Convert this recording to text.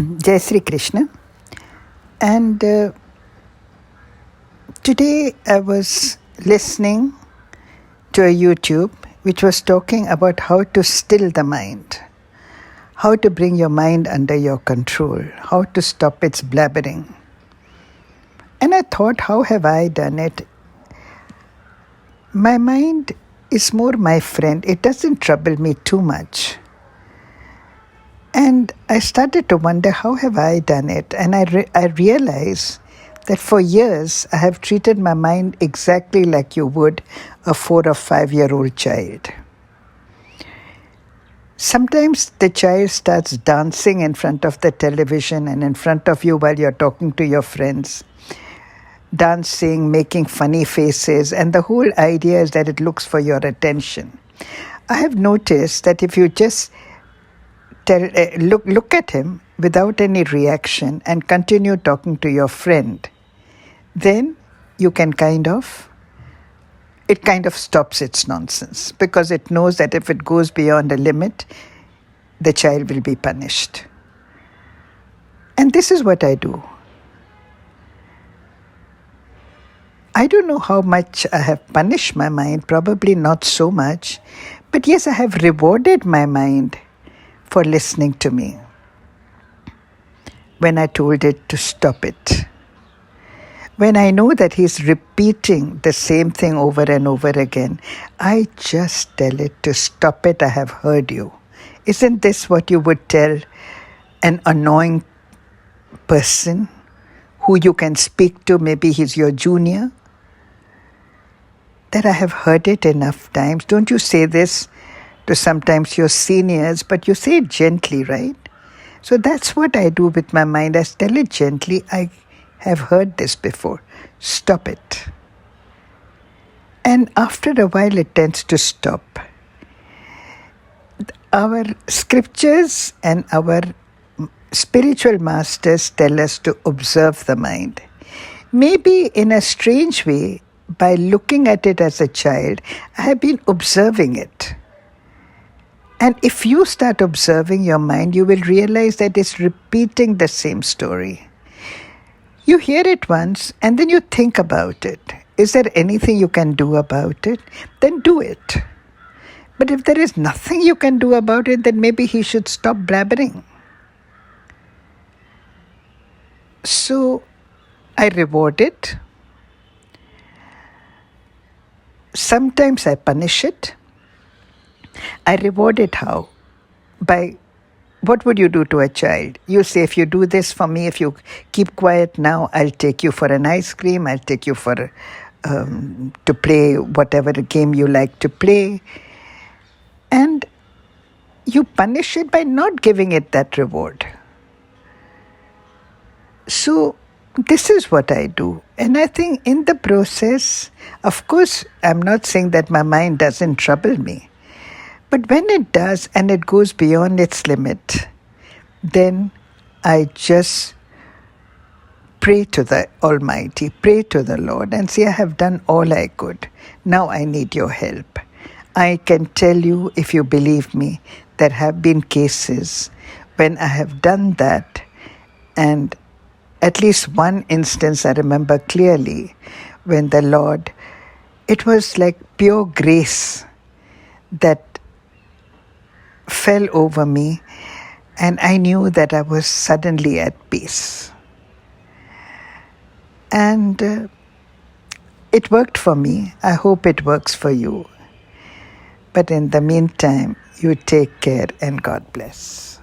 Jai Sri Krishna. And today I was listening to a YouTube which was talking about how to still the mind, how to bring your mind under your control, how to stop its blabbering. And I thought, how have I done it? My mind is more my friend. It doesn't trouble me too much. And I started to wonder, how have I done it? And I realized that for years I have treated my mind exactly like you would a 4 or 5-year-old child. Sometimes the child starts dancing in front of the television and in front of you while you're talking to your friends, dancing, making funny faces, and the whole idea is that it looks for your attention. I have noticed that if you just look at him without any reaction and continue talking to your friend, then you can kind of stops its nonsense, because it knows that if it goes beyond a limit, the child will be punished. And this is what I do. I don't know how much I have punished my mind, probably not so much, but yes, I have rewarded my mind for listening to me when I told it to stop it. When I know that he's repeating the same thing over and over again, I just tell it to stop it. I have heard you. Isn't this what you would tell an annoying person who you can speak to? Maybe he's your junior. That I have heard it enough times. Don't you say this to sometimes your seniors, but you say it gently, right? So that's what I do with my mind. I tell it gently. I have heard this before. Stop it. And after a while, it tends to stop. Our scriptures and our spiritual masters tell us to observe the mind. Maybe in a strange way, by looking at it as a child, I have been observing it. And if you start observing your mind, you will realize that it's repeating the same story. You hear it once and then you think about it. Is there anything you can do about it? Then do it. But if there is nothing you can do about it, then maybe he should stop blabbering. So I reward it. Sometimes I punish it. I reward it how? By what would you do to a child? You say, if you do this for me, if you keep quiet now, I'll take you for an ice cream, I'll take you for to play whatever game you like to play. And you punish it by not giving it that reward. So this is what I do. And I think in the process, of course, I'm not saying that my mind doesn't trouble me. But when it does and it goes beyond its limit, then I just pray to the Almighty, pray to the Lord and say, I have done all I could. Now I need your help. I can tell you, if you believe me, there have been cases when I have done that, and at least one instance I remember clearly when the Lord, it was like pure grace that fell over me, and I knew that I was suddenly at peace. And it worked for me. I hope it works for you. But in the meantime, you take care and God bless.